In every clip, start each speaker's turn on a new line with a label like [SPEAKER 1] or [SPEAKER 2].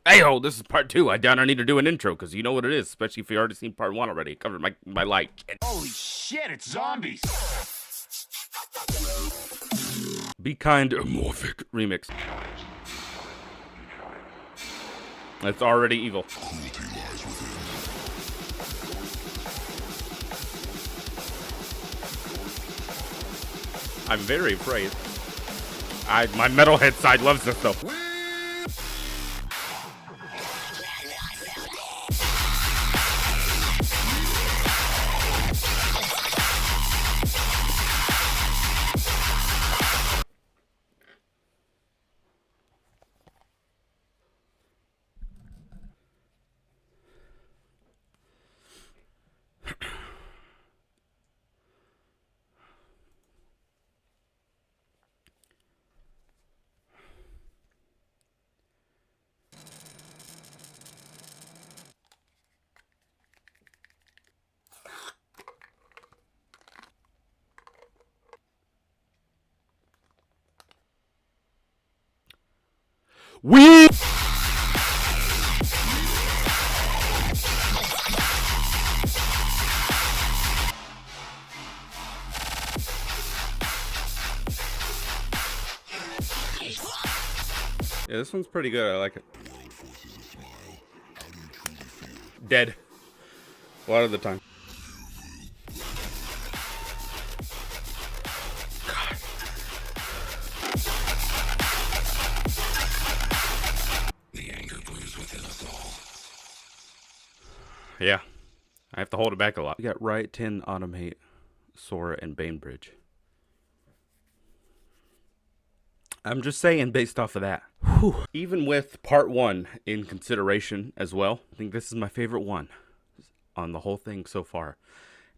[SPEAKER 1] Hey ho, this is part 2. I doubt I need to do an intro, because you know what it is, especially if you already seen part 1 already. It covered my like.
[SPEAKER 2] Holy shit, it's zombies!
[SPEAKER 1] Be Kind Emorfik remix. It's already evil.
[SPEAKER 3] Cruelty lies within.
[SPEAKER 1] I'm very afraid. My metalhead side loves this though. We Yeah, this one's pretty good. I like it. Dead. A lot of the time. God.
[SPEAKER 3] The anger brews within us all.
[SPEAKER 1] Yeah. I have to hold it back a lot. We got Riot Ten, Automhate, Sora, and Bainbridge. I'm just saying based off of that. Whew. Even with part 1 in consideration as well, I think this is my favorite one on the whole thing so far.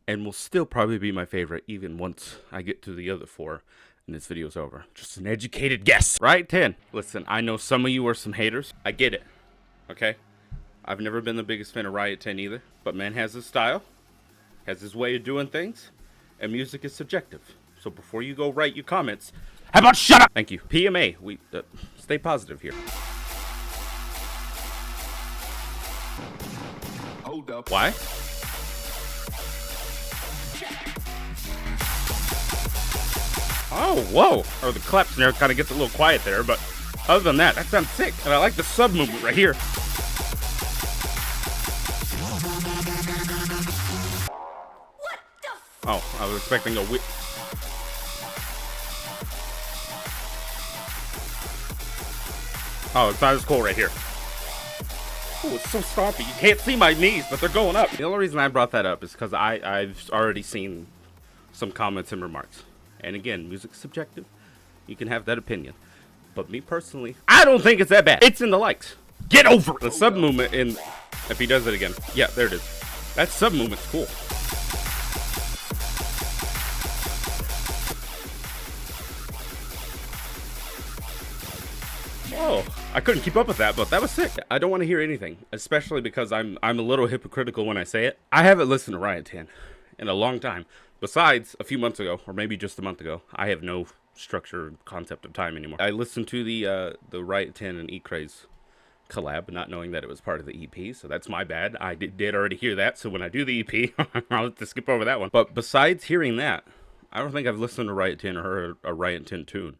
[SPEAKER 1] And will still probably be my favorite even once I get to the other 4 and this video's over. Just an educated guess. Riot 10. Listen, I know some of you are some haters. I get it. Okay? I've never been the biggest fan of Riot 10 either. But man has his style, has his way of doing things, and music is subjective. So before you go write your comments, how about shut up? Thank you. PMA, we stay positive here.
[SPEAKER 2] Hold up.
[SPEAKER 1] Why? Oh, whoa. Or the clap snare kind of gets a little quiet there, but other than that, that sounds sick. And I like the sub movement right here.
[SPEAKER 4] What the f—
[SPEAKER 1] Oh, I was expecting a whip. Oh, it's not as cool right here. Oh, it's so stompy. You can't see my knees, but they're going up. The only reason I brought that up is because I've already seen some comments and remarks. And again, music's subjective. You can have that opinion. But me personally, I don't think it's that bad. It's in the likes. Get over it. The sub movement in, if he does it again. Yeah, there it is. That sub movement's cool. Oh, I couldn't keep up with that, but that was sick. I don't want to hear anything, especially because I'm a little hypocritical when I say it. I haven't listened to Riot 10 in a long time. Besides, a few months ago, or maybe just a month ago, I have no structure concept of time anymore. I listened to the Riot 10 and E-Craze collab, not knowing that it was part of the EP, so that's my bad. I did already hear that, so when I do the EP, I'll have to skip over that one. But besides hearing that, I don't think I've listened to Riot 10 or heard a Riot 10 tune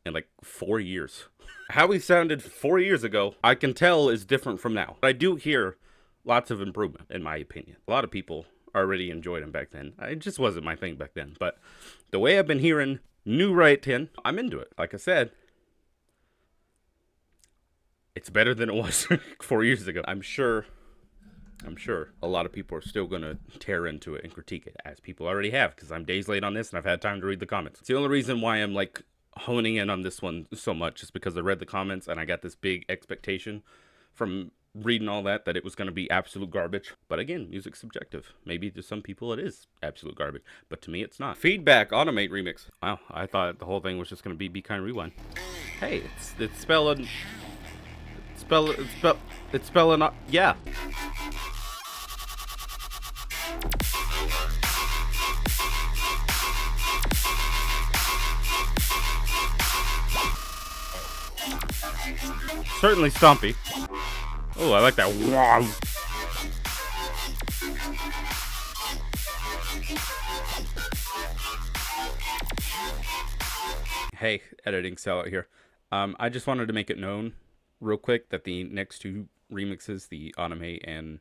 [SPEAKER 1] in like 4 years. How he sounded 4 years ago, I can tell is different from now. I do hear lots of improvement, in my opinion. A lot of people already enjoyed him back then. It just wasn't my thing back then. But the way I've been hearing new Riot 10, I'm into it. Like I said, it's better than it was 4 years ago. I'm sure a lot of people are still going to tear into it and critique it, as people already have, because I'm days late on this and I've had time to read the comments. It's the only reason why I'm like honing in on this one so much is because I read the comments and I got this big expectation from reading all that it was going to be absolute garbage. But again, music's subjective. Maybe to some people it is absolute garbage, but to me it's not. Feedback, Automhate remix. Wow, I thought the whole thing was just going to be Kind Rewind. Hey, it's spelling, yeah. Certainly stumpy. Oh, I like that. Wow. Hey, editing sellout here. I just wanted to make it known real quick that the next two remixes, the Automhate and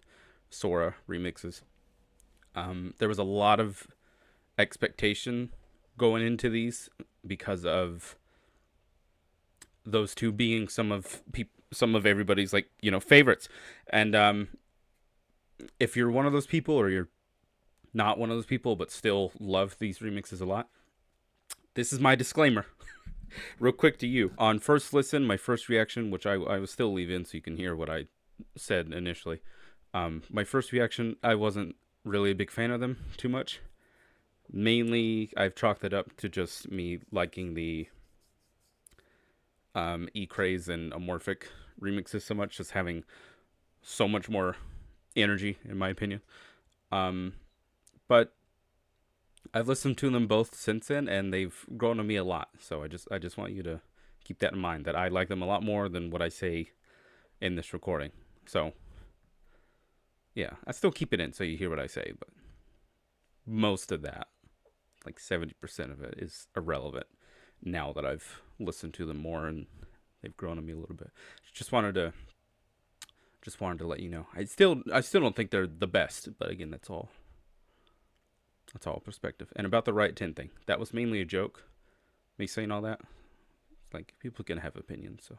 [SPEAKER 1] Sora remixes, there was a lot of expectation going into these because of those two being some of everybody's, like, you know, favorites. And if you're one of those people, or you're not one of those people but still love these remixes a lot, this is my disclaimer. Real quick to you. On first listen, my first reaction, which I will still leave in so you can hear what I said initially. My first reaction, I wasn't really a big fan of them too much. Mainly, I've chalked it up to just me liking the E-Craze and Emorfik remixes so much, just having so much more energy, in my opinion. But I've listened to them both since then, and they've grown on me a lot. So I just want you to keep that in mind, that I like them a lot more than what I say in this recording. So yeah, I still keep it in so you hear what I say, but most of that, like 70% of it, is irrelevant now that I've listened to them more and they've grown on me a little bit. Just wanted to let you know. I still don't think they're the best, but again, that's all perspective. And about the Riot Ten thing, that was mainly a joke. Me saying all that, like, people can have opinions, so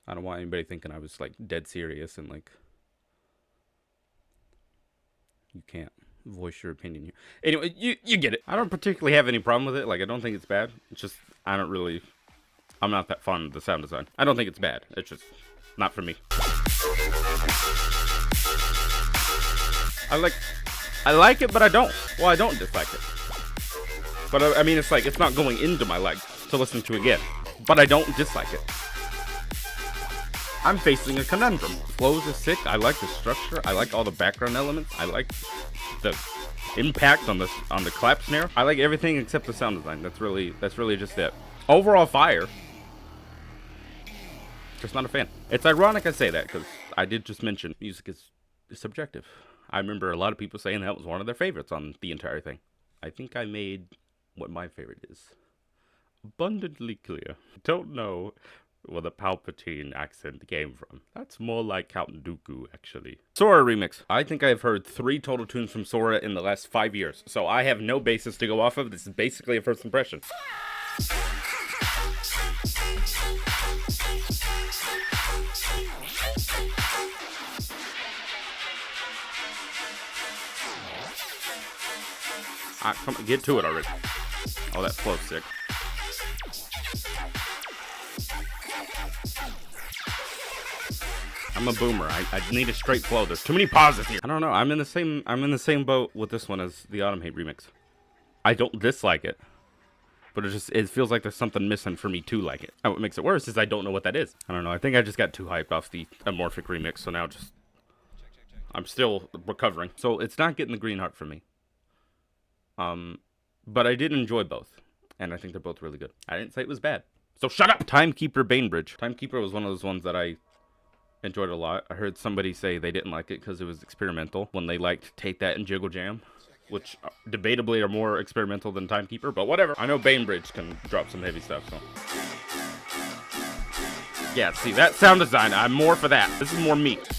[SPEAKER 1] I don't want anybody thinking I was like dead serious and like you can't voice your opinion here. Anyway, you get it. I don't particularly have any problem with it. Like, I don't think it's bad. It's just I'm not that fond of the sound design. I don't think it's bad. It's just not for me. I like it, but I don't. Well, I don't dislike it. But I mean, it's like, it's not going into my legs to listen to again. But I don't dislike it. I'm facing a conundrum. Flows is sick. I like the structure. I like all the background elements. I like the impact on the clap snare. I like everything except the sound design. That's really just it. Overall fire. Just not a fan. It's ironic I say that, because I did just mention music is subjective. I remember a lot of people saying that was one of their favorites on the entire thing. I think I made what my favorite is abundantly clear. Don't know where the Palpatine accent came from. That's more like Count Dooku, actually. Sora remix. I think I've heard 3 total tunes from Sora in the last 5 years, so I have no basis to go off of. This is basically a first impression. Come on, get to it already. Oh, that flow's sick. I'm a boomer. I need a straight flow. There's too many pauses here. I don't know. I'm in the same boat with this one as the Automhate remix. I don't dislike it, but it feels like there's something missing for me to like it. And what makes it worse is I don't know what that is. I don't know. I think I just got too hyped off the Emorfik remix, so now I'm still recovering. So it's not getting the green heart for me. But I did enjoy both, and I think they're both really good. I didn't say it was bad, so shut up! Timekeeper Bainbridge. Timekeeper was one of those ones that I enjoyed a lot. I heard somebody say they didn't like it because it was experimental, when they liked Take That and Jiggle Jam, which debatably are more experimental than Timekeeper, but whatever. I know Bainbridge can drop some heavy stuff, so. Yeah, see, that sound design, I'm more for that. This is more meat.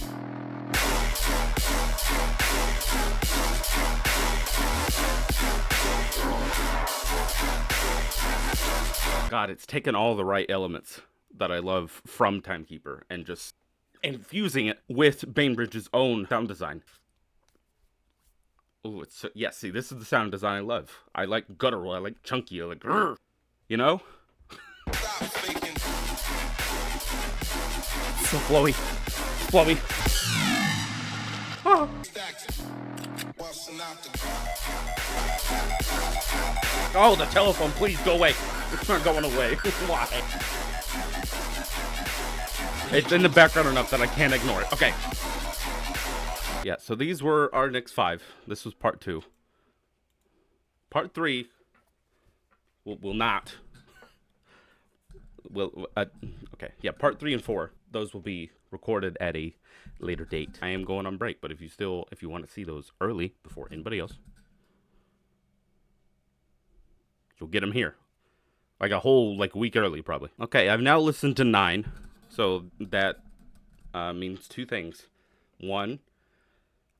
[SPEAKER 1] God, it's taken all the right elements that I love from Timekeeper and just infusing it with Bainbridge's own sound design. Oh, it's yeah. See, this is the sound design I love. I like guttural. I like chunky. I like, you know. So flowy, flowy. Oh. Oh, the telephone, please go away. It's not going away. Why? It's in the background enough that I can't ignore it. Okay. Yeah, so these were our next 5. This was part 2. Part 3 will not okay, yeah, part 3 and 4. Those will be recorded at a later date. I am going on break, but if you want to see those early before anybody else, you'll get them here, like a whole week early probably. Okay, I've now listened to 9, so that means 2 things. 1,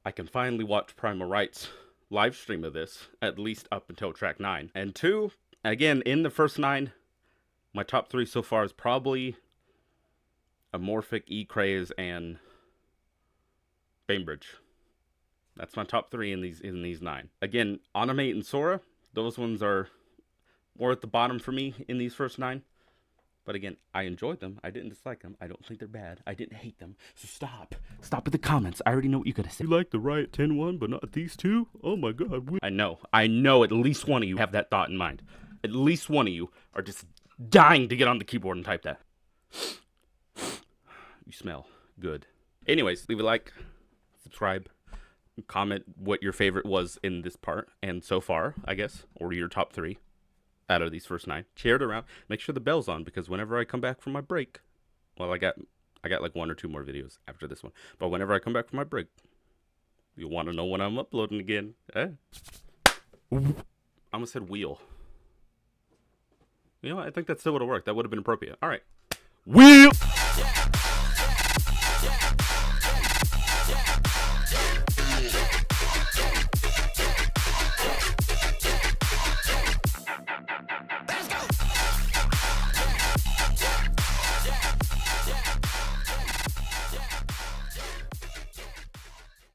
[SPEAKER 1] I can finally watch Primal Right's live stream of this, at least up until track 9. And 2, again, in the first 9, my top 3 so far is probably Emorfik, E-Craze, and Bainbridge. That's my top 3 in these 9. Again, Automhate and Sora, those ones are more at the bottom for me in these first 9. But again, I enjoyed them. I didn't dislike them. I don't think they're bad. I didn't hate them. So stop. Stop with the comments. I already know what you're going to say. You like the Riot 10 one, but not these 2? Oh my god. I know at least one of you have that thought in mind. At least one of you are just dying to get on the keyboard and type that. You smell good. Anyways, leave a like, subscribe, comment what your favorite was in this part and so far, I guess, or your top 3 out of these first 9. Share it around. Make sure the bell's on, because whenever I come back from my break, well, I got like 1 or 2 more videos after this one, but whenever I come back from my break, you'll want to know when I'm uploading again. I almost said wheel. You know what? I think that still would have worked. That would have been appropriate. All right. Wheel!